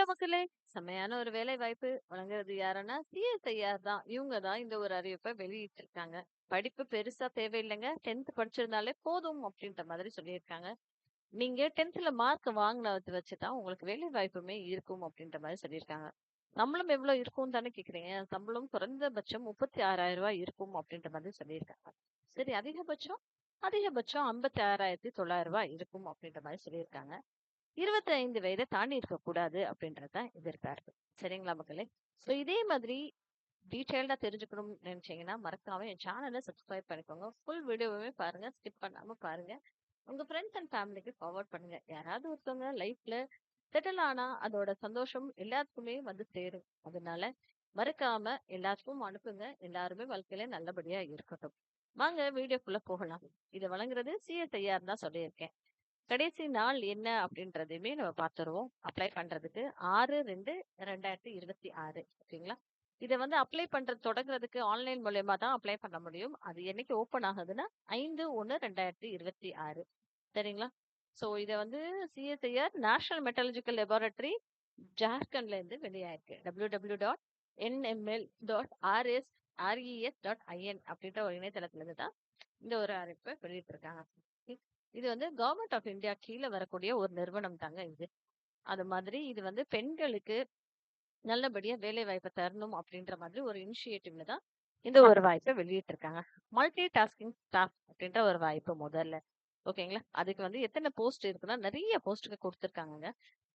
மக்களே! செம்மையான ஒரு வேலை வாய்ப்பு வழங்குறது யாருன்னா, சிஎஸ்ஐஆர் தான். இவங்க தான் இந்த ஒரு அறிவிப்ப வெளியிட்டிருக்காங்க. படிப்பு பெருசா தேவையில்லைங்க. 10த் படிச்சிருந்தாலே போதும் அப்படின்ற மாதிரி சொல்லியிருக்காங்க. நீங்க 10த்ல மார்க் வாங்குனத வச்சு தான் உங்களுக்கு வேலை வாய்ப்புமே இருக்கும் அப்படின்ற மாரி சொல்லியிருக்காங்க. சம்பளம் எவ்வளோ இருக்கும்னு தானே கேட்குறீங்க? சம்பளம் குறைந்தபட்சம் ரூ. 36,000 இருக்கும் அப்படின்ற மாதிரி சொல்லியிருக்காங்க. சரி அதிகபட்சம்? அதிகபட்சம் ரூ. 56,900 இருக்கும் அப்படின்ற மாரி சொல்லியிருக்காங்க. 25 வயதை தாண்டி இருக்கக்கூடாது அப்படின்றது தான் எதிர்பார்ப்பு. சரிங்களா மக்களே? ஸோ இதே மாதிரி டீட்டெயில்டா தெரிஞ்சுக்கணும்னு நினைச்சீங்கன்னா மறக்காம என் சேனலை சப்ஸ்கிரைப் பண்ணிக்கோங்க. ஃபுல் வீடியோவுமே பாருங்க, ஸ்கிப் பண்ணாம பாருங்க. உங்க ஃப்ரெண்ட்ஸ் அண்ட் ஃபேமிலிக்கு ஃபார்வர்ட் பண்ணுங்க. யாராவது ஒருத்தவங்க லைஃப்ல செட்டில் ஆனா அதோட சந்தோஷம் எல்லாத்துக்குமே வந்து சேரும். அதனால மறக்காம எல்லாத்துக்கும் அனுப்புங்க. எல்லாருமே வாழ்க்கையில நல்லபடியா இருக்கட்டும். வாங்க வீடியோக்குள்ள போகலாம். இதை வழங்குறது சிஎஸ்ஐஆர் தான் சொல்லியிருக்கேன். கடைசி நாள் என்ன அப்படின்றதையுமே நம்ம பார்த்துருவோம். அப்ளை பண்றதுக்கு 6/2/2026 ஓகேங்களா? இத வந்து அப்ளை பண்றது தொடங்குறதுக்கு ஆன்லைன் மூலியமா தான் அப்ளை பண்ண முடியும். அது என்னைக்கு ஓப்பன் ஆகுதுன்னா 5/1/2026 சரிங்களா? ஸோ இத வந்து சிஎஸ்ஐஆர் நேஷனல் மெட்டலர்ஜிக்கல் லெபார்டரி ஜார்க்கண்ட்ல இருந்து வெளியாயிருக்கு. www.nml.res.res.in அப்படின்ற ஒரு இணையதளத்துல இருந்து தான் இந்த ஒரு அறிவிப்பை வெளியிட்டிருக்காங்க. இது வந்து கவர்மெண்ட் ஆஃப் இந்தியா கீழே வரக்கூடிய ஒரு நிறுவனம் தாங்க இது. அது மாதிரி இது வந்து பெண்களுக்கு நல்லபடியா வேலை வாய்ப்பை தரணும் அப்படின்ற மாதிரி ஒரு இனிஷியேட்டிவ்ல தான் இந்த ஒரு வாய்ப்பை வெளியிட்டிருக்காங்க. மல்டி டாஸ்கிங் ஸ்டாஃப் அப்படின்ற ஒரு வாய்ப்பு முதல்ல ஓகேங்களா? அதுக்கு வந்து எத்தனை போஸ்ட் இருக்குன்னா நிறைய போஸ்ட்டுக்கு கொடுத்துருக்காங்க.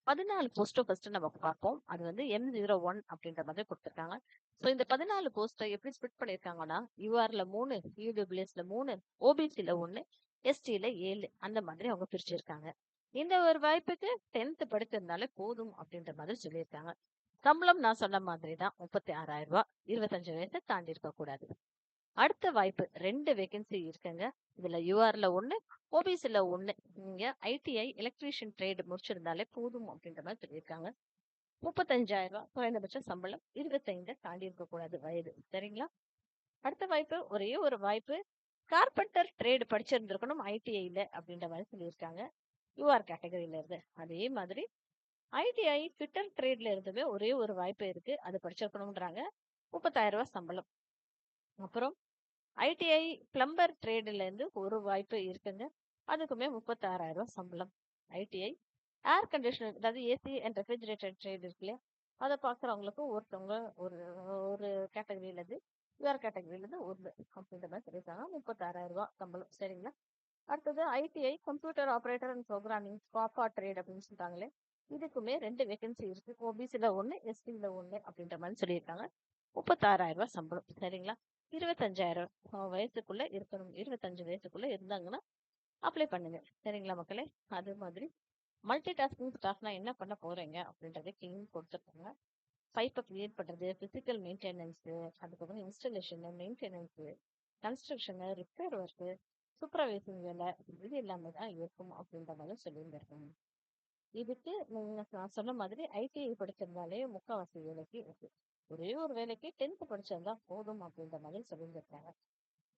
14 போஸ்ட்டும் ஃபர்ஸ்ட் நம்ம பார்ப்போம். அது வந்து M01 அப்படின்ற மாதிரி கொடுத்துருக்காங்க. ஸோ இந்த 14 போஸ்ட்டை எப்படி ஸ்பிட் பண்ணியிருக்காங்கன்னா யூஆர்ல 3, இடபிள்யூஎஸ்ல 3, ஓபிசில 1, எஸ்டில 7 அந்த மாதிரி அவங்க பிரிச்சிருக்காங்க. இந்த ஒரு வாய்ப்புக்கு 10th படிச்சிருந்தாலே போதும் அப்படின்ற மாதிரி சொல்லியிருக்காங்க. சம்பளம் நான் சொன்ன மாதிரி தான் 36,000 25 வயசை தாண்டி இருக்க கூடாது. அடுத்த வாய்ப்பு 2 வேகன்சி இருக்குங்க. இதுல யூஆர்ல 1, ஓபிசில 1. நீங்க ஐடிஐ எலக்ட்ரீஷியன் ட்ரேட் முடிச்சிருந்தாலே போதும் அப்படின்ற மாதிரி சொல்லியிருக்காங்க. 35,000 குறைந்தபட்ச சம்பளம், 25 தாண்டி இருக்கக்கூடாது வயது. சரிங்களா? அடுத்த வாய்ப்பு ஒரே ஒரு வாய்ப்பு கார்பெண்டர் ட்ரேட் படிச்சிருந்திருக்கணும் ஐடிஐல அப்படின்ற மாதிரி சொல்லியிருக்காங்க. யூஆர் கேட்டகரியில இருந்து. அதே மாதிரி ஐடிஐ ஃபிட்டர் ட்ரேட்ல இருந்துமே ஒரே ஒரு வாய்ப்பு இருக்கு. அது படிச்சிருக்கணும்ன்றாங்க. 30,000 சம்பளம். அப்புறம் ஐடிஐ பிளம்பர் ட்ரேட்ல இருந்து ஒரு வாய்ப்பு இருக்குங்க. அதுக்குமே 36,000 சம்பளம். ஐடிஐ ஏர் கண்டிஷனர் அதாவது ஏசி அண்ட் ரெஃப்ரிஜரேட்டர் ட்ரேட் இருக்கு இல்லையா? அதை பார்க்குறவங்களுக்கும் ஒருத்தவங்க ஒரு ஒரு கேட்டகரியில இருந்து யூஆர் கேட்டகரியில இருந்து ஒரு அப்படின்ற மாதிரி சொல்லியிருக்காங்க. 36,000 சம்பளம். சரிங்களா? அடுத்தது ITI computer operator and programming ஸ்காஃபா ட்ரேட் அப்படின்னு சொல்றாங்களே, இதுக்குமே 2 வேகன்சி இருக்கு. ஓபிசில 1, எஸ்டில 1 அப்படின்ற மாதிரி சொல்லியிருக்காங்க. 36,000 சம்பளம். சரிங்களா? 25,000 வயசுக்குள்ள இருக்கணும். 25 வயசுக்குள்ள இருந்தாங்கன்னா அப்ளை பண்ணுங்க. சரிங்களா மக்களே? அது மாதிரி மல்டி டாஸ்கிங் ஸ்டாஃப்னா என்ன பண்ண போறீங்க அப்படின்றத கிளீன் கொடுத்துருக்காங்க. பைப்பை கிளியர் பண்றது, பிசிக்கல் மெயின்டெனன்ஸ், அதுக்கப்புறம் installation, maintenance, construction, repair work, supervising வேலை, இது எல்லாமே தான் இருக்கும் அப்படின்ற மாதிரி சொல்லியிருந்திருக்காங்க. இதுக்கு நீங்க நான் சொன்ன மாதிரி ஐடிஐ படிச்சிருந்தாலே முக்கால்வாசி வேலைக்கு இருக்கு. ஒரே ஒரு வேலைக்கு 10th படிச்சிருந்தா போதும் அப்படின்ற மாதிரி சொல்லியிருந்திருக்காங்க.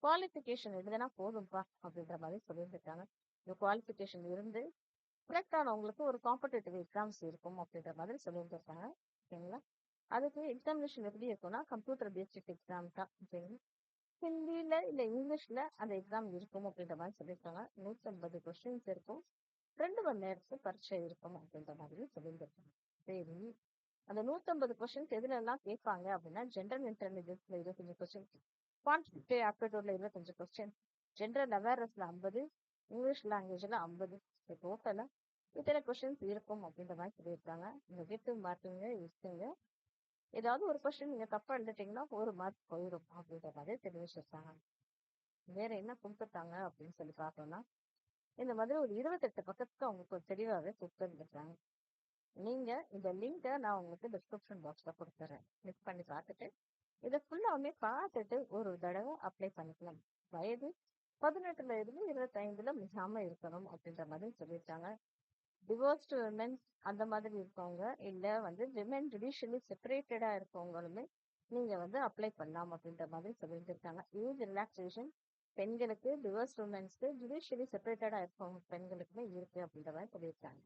குவாலிஃபிகேஷன் எழுதுனா போதும்பா அப்படின்ற மாதிரி சொல்லியிருந்திருக்காங்க. இந்த குவாலிஃபிகேஷன் இருந்து செலக்ட் ஆனவங்களுக்கு ஒரு காம்படிட்டிவ் எக்ஸாம்ஸ் இருக்கும் அப்படின்ற மாதிரி சொல்லியிருந்திருக்காங்க. ஓகேங்களா? அதுக்கு எக்ஸாமினேஷன் எப்படி இருக்கும்னா கம்ப்யூட்டர் பேஸ்ட் எக்ஸாம் தான். ஓகேங்களா? ஹிந்தியில இல்ல இங்கிலீஷ்ல அந்த எக்ஸாம் இருக்கும் அப்படின்ற மாதிரி சொல்லியிருக்காங்க. 150 கொஸ்டின்ஸ் இருக்கும். 2 மணி நேரத்துக்கு பரீட்சை இருக்கும் அப்படின்ற மாதிரி சொல்லியிருந்திருக்காங்க. சரி, அந்த 150 கொஸ்டின்ஸ் எதுல எல்லாம் கேட்பாங்க அப்படின்னா ஜென்ரல் இன்டெலிஜென்ஸ்ல 25 கொஸ்டின், குவான்டிட்டி ஆப்டிடியூட்ல 25 கொஸ்டின், ஜென்ரல் அவேர்னஸ்ல 50, இங்கிலீஷ் லாங்குவேஜ்ல 50. டோட்டலா இத்தனை கொஸ்டின்ஸ் இருக்கும் அப்படின்ற மாதிரி சொல்லியிருக்காங்க. நெகட்டிவ் மார்க்கிங்க இருக்குங்க. ஏதாவது ஒரு கொஸ்டின் நீங்க தப்பா எழுதிட்டீங்கன்னா ஒரு மார்க் போயிடும் அப்படின்ற மாதிரி தெரிவிச்சிருக்காங்க. வேற என்ன கொடுத்துருக்காங்க அப்படின்னு சொல்லி பார்த்தோம்னா இந்த மாதிரி ஒரு 28 பக்கத்துக்கு அவங்களுக்கு ஒரு தெளிவாகவே கொடுத்துருந்துருக்காங்க. நீங்க இந்த லிங்கை நான் உங்களுக்கு டிஸ்கிரிப்ஷன் பாக்ஸ்ல கொடுத்துறேன். கிளிக் பண்ணி பார்த்துட்டு இதை ஃபுல்லாவுமே பார்த்துட்டு ஒரு தடவை அப்ளை பண்ணிக்கலாம். வயது 18ல இருந்து 25ல மிகாம இருக்கணும் அப்படின்ற மாதிரி சொல்லியிருக்காங்க. டிவோர்ஸ்டு விமன் அந்த மாதிரி இருக்கவங்க இல்ல வந்து விமன் ஜுடிஷியலி செப்பரேட்டடா இருக்கவங்களுமே நீங்க வந்து அப்ளை பண்ணலாம் அப்படின்ற மாதிரி சொல்லியிருக்காங்க. ஏஜ் ரிலாக்ஸேஷன் பெண்களுக்கு, டிவோர்ஸ் உமன்ஸ்க்கு, ஜுடிஷியலி செப்பரேட்டடா இருக்கவங்க பெண்களுக்குமே இருக்கு அப்படின்ற மாதிரி சொல்லியிருக்காங்க.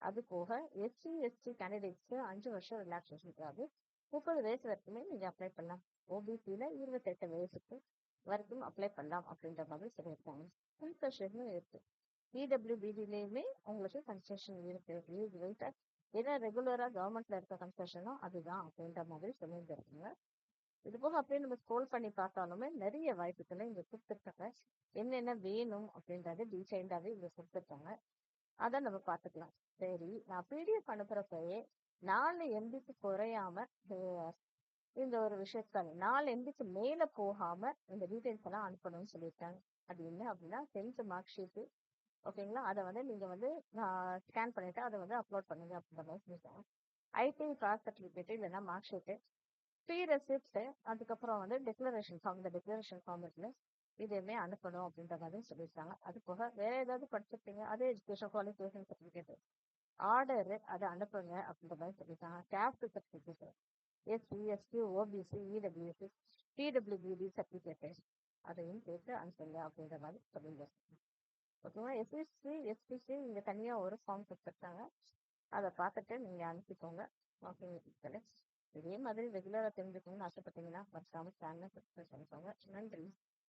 அது போக எஸ்சி எஸ்டி கேண்டிடேட்ஸ்க்கு 5 வருஷம் ரிலாக்ஸேஷன், அதாவது 30 வயசு வரைக்குமே நீங்க அப்ளை பண்ணலாம். ஓபிசியில 28 வயசுக்கு வரைக்கும் அப்ளை பண்ணலாம் அப்படின்ற மாதிரி சொல்லியிருக்காங்க. கன்செஷனும் இருக்கு. பிடபிள்யூபிடிலையுமே உங்களுக்கு கன்செஷன் இருக்கு. ஏன்னா ரெகுலரா கவர்மெண்ட்ல இருக்க கன்செஷனும் அதுதான் அப்படின்ற மாதிரி சொல்லியிருக்காங்க. இது போக அப்படியே நம்ம ஸ்க்ரோல் பண்ணி பார்த்தாலுமே நிறைய வாய்ப்புகளை இங்க கொடுத்துருக்காங்க. என்னென்ன வேணும் அப்படின்றது டீடைல்டாவே இங்க கொடுத்துருக்காங்க. அதை நம்ம பார்த்துக்கலாம். சரி, நான் பிடிஎஃப் அனுப்புறப்பயே 4 எம்பிக்கு குறையாம இந்த ஒரு விஷயத்தால 4 எம்பிக்கு மேல போகாம இந்த டீடைல்ஸ் எல்லாம் அனுப்பணும்னு சொல்லியிருக்காங்க. அது என்ன அப்படின்னா 10th மார்க் ஷீட்டு, ஓகேங்களா? அதை வந்து நீங்க வந்து ஸ்கேன் பண்ணிட்டு அதை வந்து அப்லோட் பண்ணுங்க அப்படின்ற மாதிரி சொல்லியிருக்காங்க. ஐடி காஸ்ட் சர்டிஃபிகேட் இல்லைன்னா மார்க் ஷீட்டு, ப்ரீ ரெசிப்ட், அதுக்கப்புறம் வந்து டெக்ளரேஷன் ஃபார்ம், இந்த டெக்ளரேஷன் ஃபார்மெட்ல இதுவுமே அனுப்பணும் அப்படின்ற மாதிரி சொல்லியிருக்காங்க. அது போக வேற ஏதாவது படிச்சிருப்பீங்க, அதே எஜுகேஷன் குவாலிஃபிகேஷன் சர்டிஃபிகேட் ஆர்டர் அதை அனுப்புங்க அப்படின்ற மாதிரி சொல்லியிருக்காங்க. Caste certificate, SC ST OBC EWC PWBD certificate அதையும் சேர்த்து அனுப்புங்க அப்படின்ற மாதிரி சொல்லியிருக்காங்க. ஓகேவா? எஸ்எஸ்சி எஸ்பிசி இங்க தனியா ஒரு ஃபார்ம் கொடுத்துருக்காங்க. அதை பார்த்துட்டு நீங்க அனுப்பிக்கோங்க. ஓகேங்க. இதே மாதிரி ரெகுலரா தெரிஞ்சுக்கணும்னு ஆசைப்பட்டீங்கன்னா மறக்காம சேனலை சப்ஸ்கிரைப் பண்ணிக்கோங்க. நன்றி.